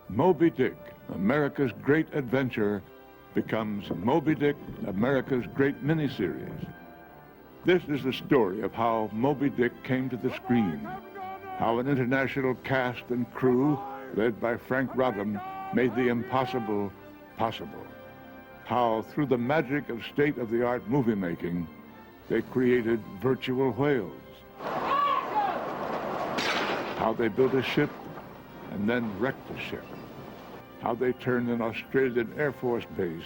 Moby Dick, America's Great Adventure, becomes Moby Dick, America's Great Miniseries. This is the story of how Moby Dick came to the screen, how an international cast and crew, led by Frank Rodham, made the impossible possible, how through the magic of state-of-the-art movie making, they created virtual whales, how they built a ship and then wrecked the ship, how they turned an Australian Air Force base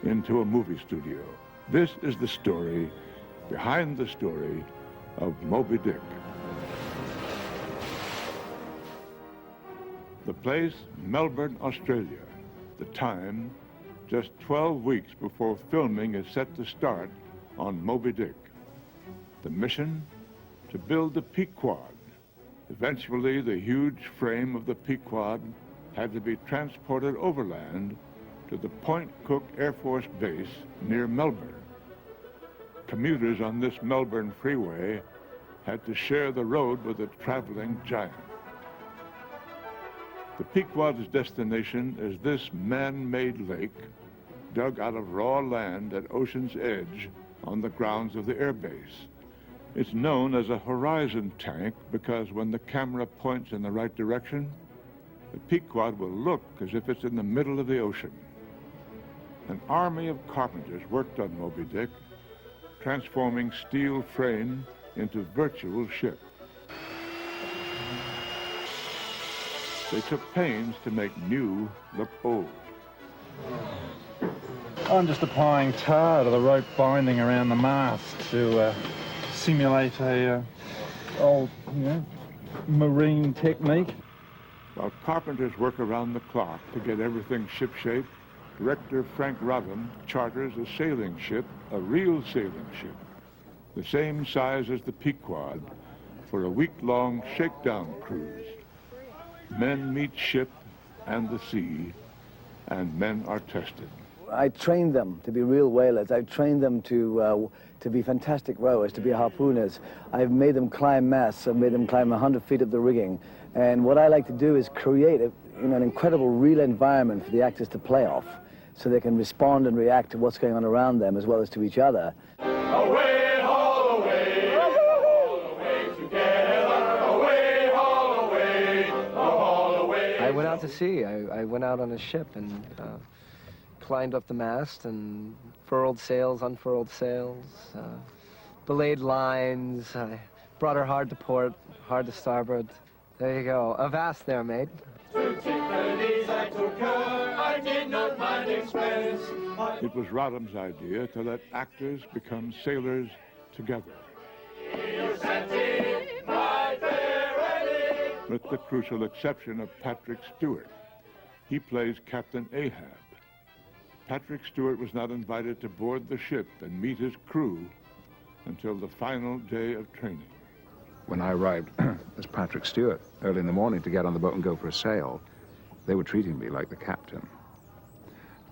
into a movie studio. This is the story behind the story of Moby Dick. The place, Melbourne, Australia. The time, just 12 weeks before filming is set to start on Moby Dick. The mission, to build the Pequod. Eventually, the huge frame of the Pequod had to be transported overland to the Point Cook Air Force Base near Melbourne. Commuters on this Melbourne freeway had to share the road with a traveling giant. The Pequod's destination is this man-made lake dug out of raw land at Ocean's Edge on the grounds of the airbase. It's known as a horizon tank because when the camera points in the right direction, the Pequod will look as if it's in the middle of the ocean. An army of carpenters worked on Moby Dick, transforming steel frame into virtual ship. They took pains to make new look old. I'm just applying tar to the rope binding around the mast to simulate a old, marine technique. While carpenters work around the clock to get everything shipshape, director Frank Rodham charters a sailing ship, a real sailing ship, the same size as the Pequod, for a week-long shakedown cruise. Men meet ship and the sea, and men are tested. I trained them to be real whalers. I've trained them to be fantastic rowers, to be harpooners. I've made them climb masts. I've made them climb 100 feet of the rigging. And what I like to do is create an incredible real environment for the actors to play off, so they can respond and react to what's going on around them as well as to each other. Away, haul away, haul away together. Away, haul away, haul away. I went out to sea. I went out on a ship and climbed up the mast and furled sails, unfurled sails, belayed lines. I brought her hard to port, hard to starboard. There you go. Avast there, mate. To Tiffany's I took her, I did not mind expense. It was Rodham's idea to let actors become sailors together. With the crucial exception of Patrick Stewart. He plays Captain Ahab. Patrick Stewart was not invited to board the ship and meet his crew until the final day of training. When I arrived as Patrick Stewart early in the morning to get on the boat and go for a sail, they were treating me like the captain.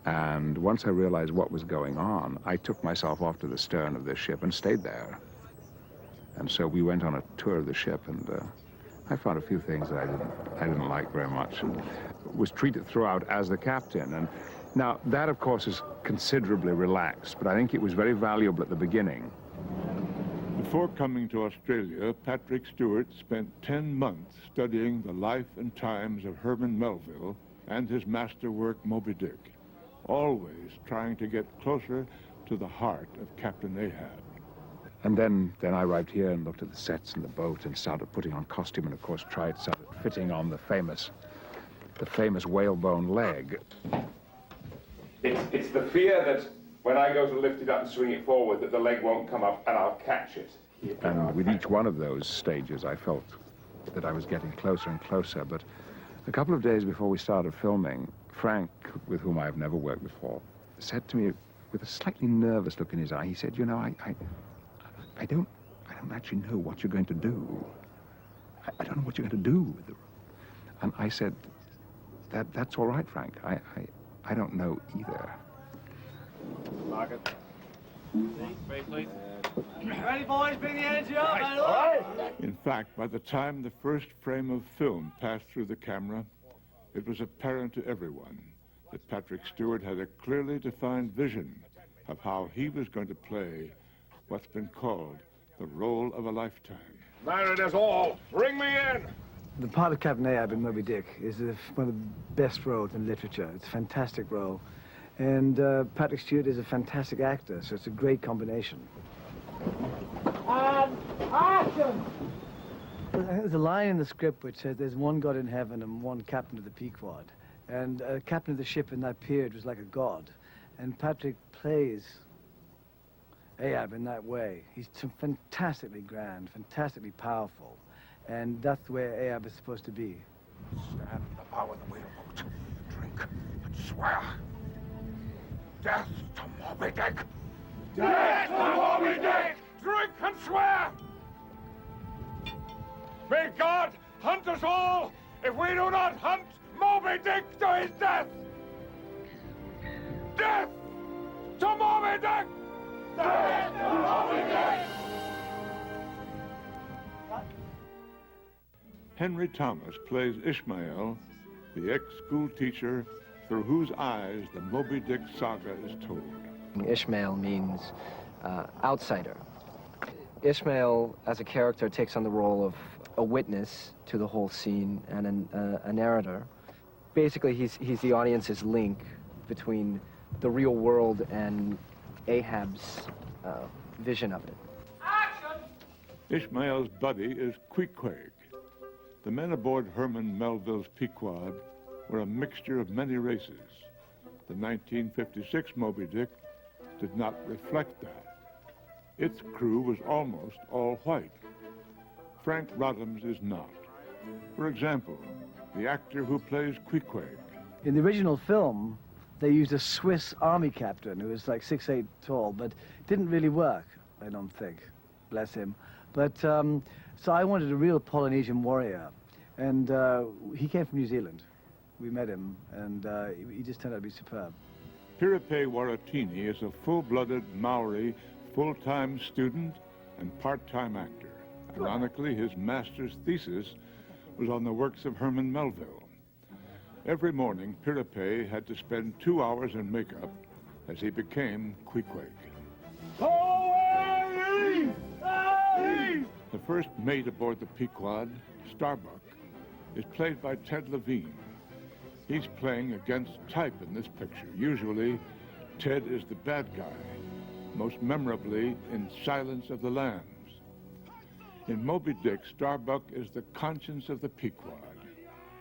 And once I realized what was going on, I took myself off to the stern of this ship and stayed there. And so we went on a tour of the ship, and I found a few things that I didn't like very much, and was treated throughout as the captain. And now that, of course, is considerably relaxed, but I think it was very valuable at the beginning. Before coming to Australia, Patrick Stewart spent 10 months studying the life and times of Herman Melville and his masterwork Moby Dick, always trying to get closer to the heart of Captain Ahab. And then I arrived here and looked at the sets and the boat and started putting on costume and, of course, started fitting on the famous whalebone leg. It's the fear that when I go to lift it up and swing it forward, that the leg won't come up and I'll catch it. And with each one of those stages, I felt that I was getting closer and closer. But a couple of days before we started filming, Frank, with whom I've never worked before, said to me with a slightly nervous look in his eye, he said, you know, I don't actually know what you're going to do. I don't know what you're going to do with the room. And I said, that's all right, Frank. I don't know either. Lock it. Ready, boys? Bring the energy up. In fact, by the time the first frame of film passed through the camera, it was apparent to everyone that Patrick Stewart had a clearly defined vision of how he was going to play what's been called the role of a lifetime. There it is all. Bring me in. The part of Captain Ahab in Moby Dick is one of the best roles in literature. It's a fantastic role. And Patrick Stewart is a fantastic actor, so it's a great combination. Action! There's a line in the script which says there's one God in heaven and one captain of the Pequod. And captain of the ship in that period was like a god. And Patrick plays Ahab in that way. He's fantastically grand, fantastically powerful. And that's the way Ahab is supposed to be. Stand in the bow of the whaleboat, drink, and swear. Death to Moby Dick! Death to Moby Dick! Drink and swear! May God hunt us all if we do not hunt Moby Dick to his death! Death to Moby Dick! Death to Moby Dick! Henry Thomas plays Ishmael, the ex-school teacher through whose eyes the Moby Dick saga is told. Ishmael means outsider. Ishmael, as a character, takes on the role of a witness to the whole scene and a narrator. Basically, he's the audience's link between the real world and Ahab's vision of it. Action! Ishmael's buddy is Queequeg. The men aboard Herman Melville's Pequod were a mixture of many races. The 1956 Moby Dick did not reflect that. Its crew was almost all white. Frank Rodham's is not. For example, the actor who plays Queequeg. In the original film, they used a Swiss army captain who was like 6'8" tall, but didn't really work, I don't think. Bless him. But, so I wanted a real Polynesian warrior, and he came from New Zealand. We met him, and he just turned out to be superb. Piripe Waratini is a full-blooded Maori full-time student and part-time actor. Ironically, his master's thesis was on the works of Herman Melville. Every morning, Piripe had to spend 2 hours in makeup as he became Queequeg. The first mate aboard the Pequod, Starbuck, is played by Ted Levine. He's playing against type in this picture. Usually, Ted is the bad guy, most memorably in Silence of the Lambs. In Moby Dick, Starbuck is the conscience of the Pequod,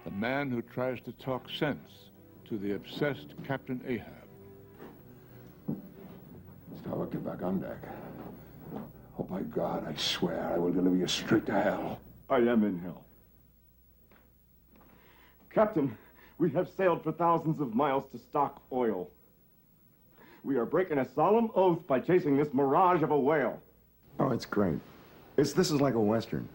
the man who tries to talk sense to the obsessed Captain Ahab. Starbuck, get back on deck. Oh, by God, I swear I will deliver you straight to hell. I am in hell. Captain, we have sailed for thousands of miles to stock oil. We are breaking a solemn oath by chasing this mirage of a whale. Oh, it's great. This is like a Western.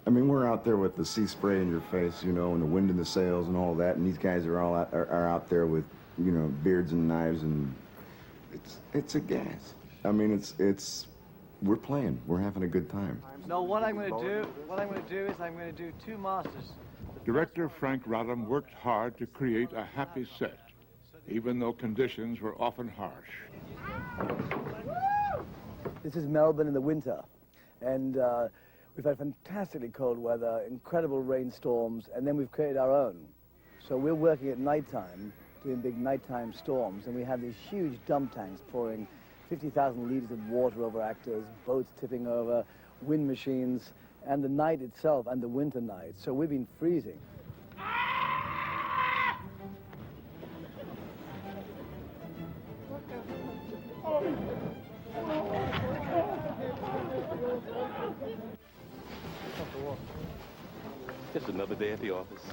I mean, we're out there with the sea spray in your face, you know, and the wind in the sails and all that, and these guys are all out there with, you know, beards and knives, and it's a gas. I mean, we're playing. We're having a good time. No, what I'm going to do is I'm going to do 2 masters. Director Frank Rodham worked hard to create a happy set, even though conditions were often harsh. This is Melbourne in the winter, and we've had fantastically cold weather, incredible rainstorms, and then we've created our own. So we're working at nighttime, doing big nighttime storms, and we have these huge dump tanks pouring 50,000 liters of water over actors, boats tipping over, wind machines, and the night itself, and the winter night. So we've been freezing. Just another day at the office.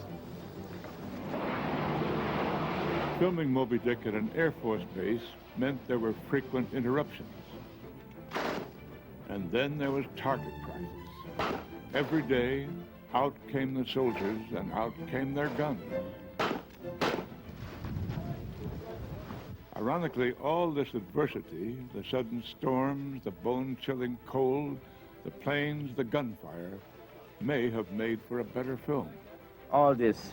Filming Moby Dick at an Air Force base meant there were frequent interruptions. And then there was target practice. Every day, out came the soldiers and out came their guns. Ironically, all this adversity, the sudden storms, the bone-chilling cold, the planes, the gunfire, may have made for a better film. All this,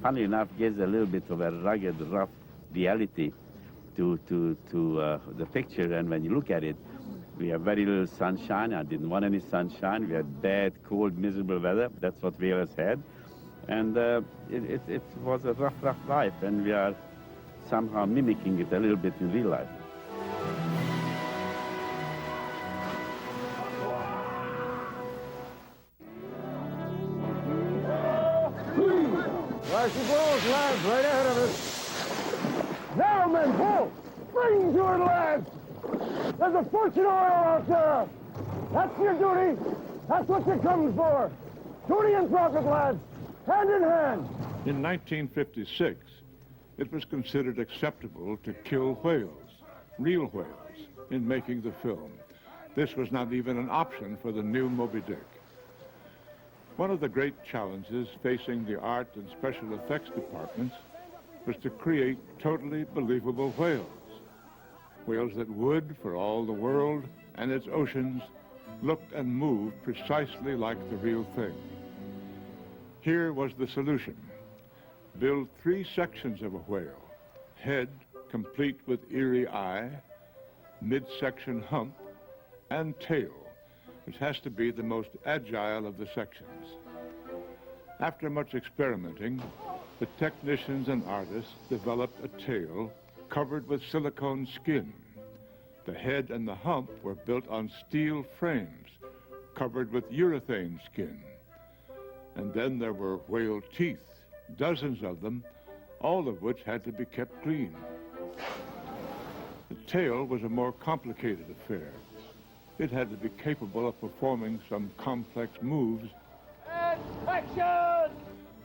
funny enough, gives a little bit of a rugged, rough reality to the picture. And when you look at it, we have very little sunshine. I didn't want any sunshine. We had bad, cold, miserable weather. That's what whalers had. And it was a rough, rough life. And we are somehow mimicking it a little bit in real life. There she goes, lads, right ahead of us. Now, men, pull! Spring to her, lads! There's a fortune oil out there! That's your duty! That's what you come for! Duty and profit, lads! Hand in hand! In 1956, it was considered acceptable to kill whales, real whales, in making the film. This was not even an option for the new Moby Dick. One of the great challenges facing the art and special effects departments was to create totally believable whales. Whales that would, for all the world and its oceans, looked and moved precisely like the real thing. Here was the solution. Build 3 sections of a whale, head complete with eerie eye, midsection hump, and tail, which has to be the most agile of the sections. After much experimenting, the technicians and artists developed a tail covered with silicone skin. The head and the hump were built on steel frames covered with urethane skin. And then there were whale teeth, dozens of them, all of which had to be kept clean. The tail was a more complicated affair. It had to be capable of performing some complex moves, Action!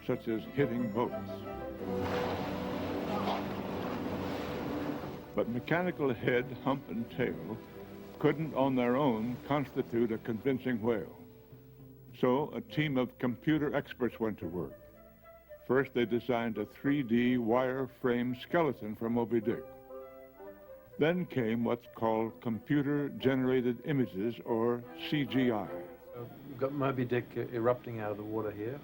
such as hitting boats. But mechanical head, hump, and tail couldn't on their own constitute a convincing whale. So a team of computer experts went to work. First, they designed a 3D wire-frame skeleton for Moby Dick. Then came what's called computer-generated images, or CGI. We've got Moby Dick erupting out of the water here.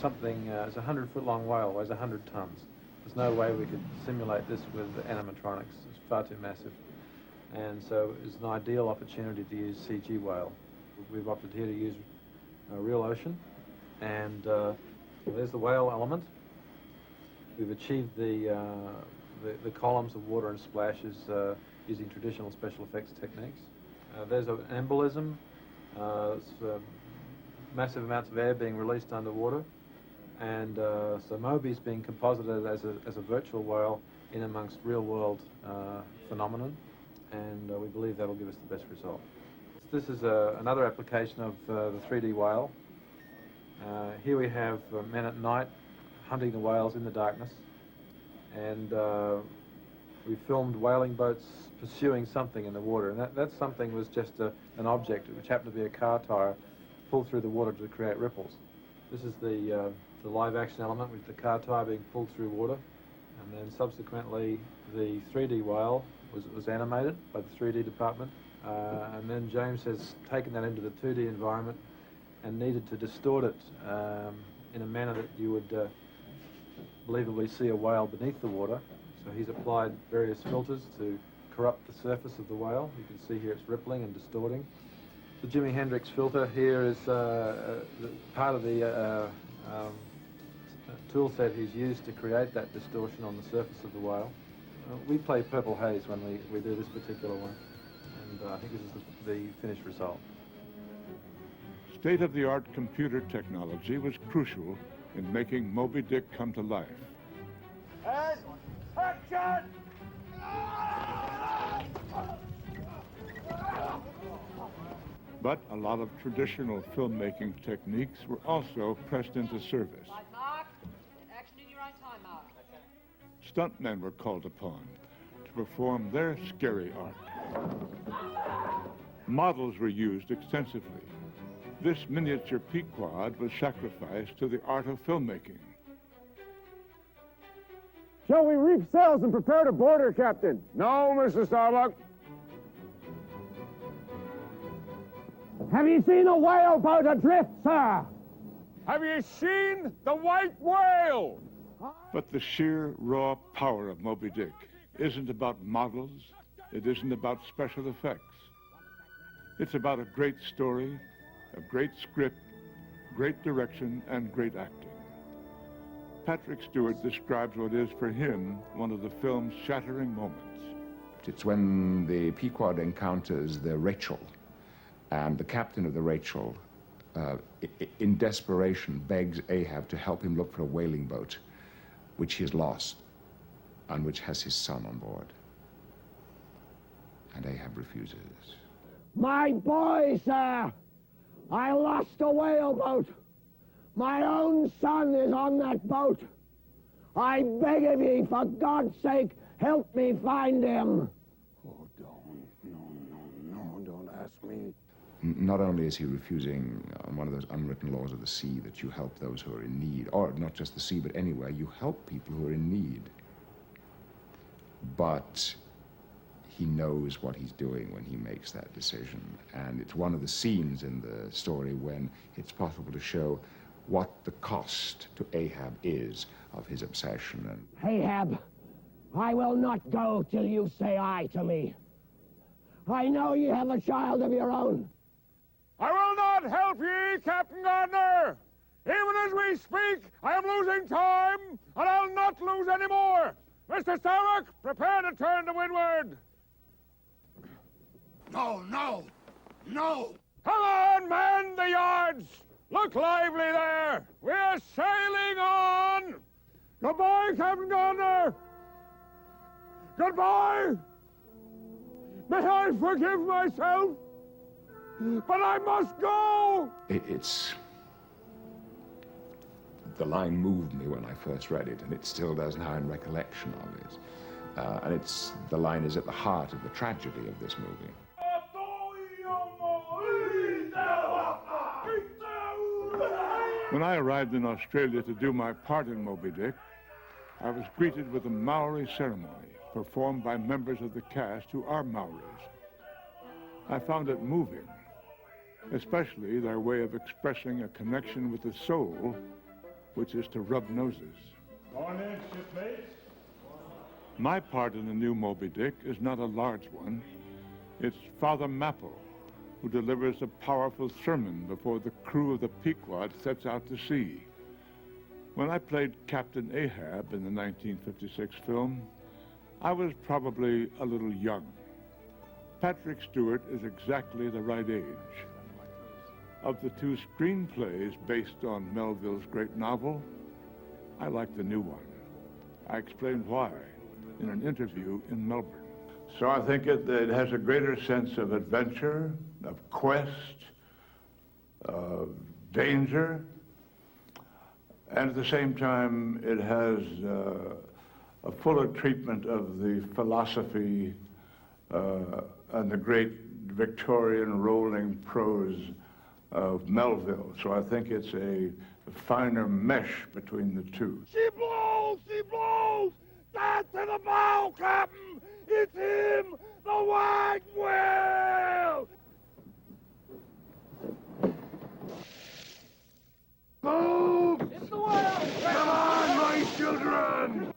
Something, it's a 100-foot-long whale, weighs 100 tons. There's no way we could simulate this with animatronics. It's far too massive. And so it's an ideal opportunity to use CG whale. We've opted here to use a real ocean. And there's the whale element. We've achieved the columns of water and splashes using traditional special effects techniques. There's an embolism. Massive amounts of air being released underwater. And so Moby's being composited as a virtual whale in amongst real-world phenomenon. And we believe that'll give us the best result. This is another application of the 3D whale. Here we have men at night hunting the whales in the darkness. And we filmed whaling boats pursuing something in the water. And that something was just an object, which happened to be a car tire, pulled through the water to create ripples. This is the live action element with the car tire being pulled through water. And then subsequently the 3D whale was animated by the 3D department. And then James has taken that into the 2D environment and needed to distort it in a manner that you would believably see a whale beneath the water. So he's applied various filters to corrupt the surface of the whale. You can see here it's rippling and distorting. The Jimi Hendrix filter here is part of the tool set he's used to create that distortion on the surface of the whale. We play purple haze when we do this particular one, and I think this is the finished result. State-of-the-art computer technology was crucial in making Moby Dick come to life. And action! But a lot of traditional filmmaking techniques were also pressed into service. Mark, and action in your own time, Mark. stuntmen were called upon to perform their scary art. Models were used extensively. This miniature Pequod was sacrificed to the art of filmmaking. Shall we reef sails and prepare to board her, Captain? No, Mr. Starbuck. Have you seen a whale boat adrift, sir? Have you seen the white whale? But the sheer, raw power of Moby Dick isn't about models. It isn't about special effects. It's about a great story, a great script, great direction, and great acting. Patrick Stewart describes what is, for him, one of the film's shattering moments. It's when the Pequod encounters the Rachel, and the captain of the Rachel, in desperation, begs Ahab to help him look for a whaling boat, which he has lost, and which has his son on board. And Ahab refuses. My boy, sir! I lost a whaleboat. My own son is on that boat. I beg of ye, for God's sake, help me find him. Oh, don't ask me. Not only is he refusing on one of those unwritten laws of the sea that you help those who are in need, or not just the sea, but anywhere, you help people who are in need. But he knows what he's doing when he makes that decision. And it's one of the scenes in the story when it's possible to show what the cost to Ahab is of his obsession. And Ahab, I will not go till you say aye to me. I know you have a child of your own. I will not help ye, Captain Gardner. Even as we speak, I am losing time, and I'll not lose any more. Mr. Starbuck, prepare to turn to windward. No! Come on, man the yards! Look lively there! We're sailing on! Goodbye, Captain Gardner! Goodbye! May I forgive myself? But I must go! The line moved me when I first read it, and it still does now in recollection of it. And the line is at the heart of the tragedy of this movie. When I arrived in Australia to do my part in Moby Dick, I was greeted with a Maori ceremony performed by members of the cast who are Maoris. I found it moving, especially their way of expressing a connection with the soul, which is to rub noses. Morning, shipmates. My part in the new Moby Dick is not a large one. It's Father Mapple, who delivers a powerful sermon before the crew of the Pequod sets out to sea. When I played Captain Ahab in the 1956 film, I was probably a little young. Patrick Stewart is exactly the right age. Of the two screenplays based on Melville's great novel, I like the new one. I explained why in an interview in Melbourne. So I think it has a greater sense of adventure, of quest, of danger, and at the same time it has a fuller treatment of the philosophy and the great Victorian rolling prose of Melville. So I think it's a finer mesh between the two. She blows! She blows! Stand to the bow, Captain! It's him! The white whale! Move! It's the whale! Come on, my children!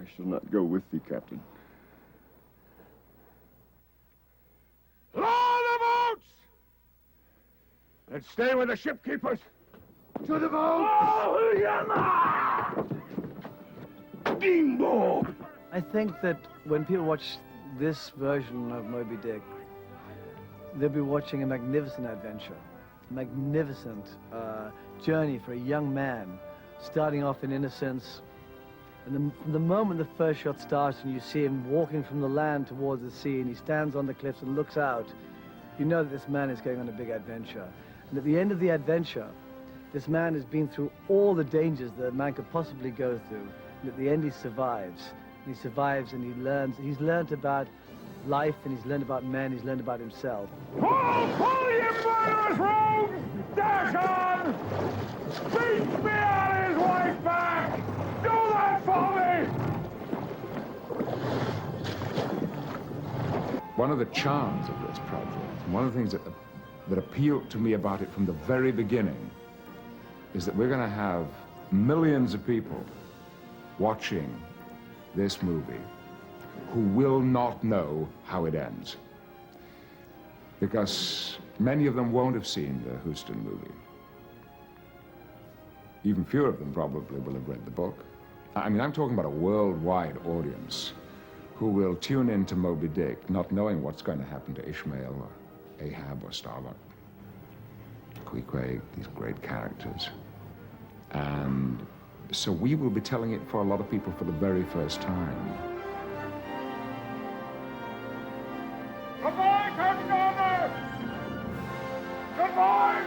I shall not go with thee, Captain. Lower the boats! And stay with the ship keepers. To the boat! Oh, Yama! Bimbo! I think that when people watch this version of Moby Dick, they'll be watching a magnificent adventure, a magnificent journey for a young man, starting off in innocence. And the moment the first shot starts and you see him walking from the land towards the sea and he stands on the cliffs and looks out, you know that this man is going on a big adventure. And at the end of the adventure, this man has been through all the dangers that a man could possibly go through. And at the end, he survives. And he survives and he learns. He's learned about life and he's learned about men. He's learned about himself. Pull, you murderous rogues! Dash on! Beat me on his white back! Do that for me! One of the charms of this project, and one of the things that appealed to me about it from the very beginning, is that we're going to have millions of people watching this movie who will not know how it ends. Because many of them won't have seen the Houston movie. Even fewer of them probably will have read the book. I mean, I'm talking about a worldwide audience who will tune in to Moby Dick not knowing what's going to happen to Ishmael or Ahab or Starbuck. Queequeg, these great characters. And so we will be telling it for a lot of people for the very first time. Goodbye, Captain Gardner! Goodbye!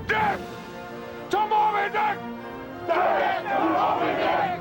Death to Moby Dick! Death to Moby Dick!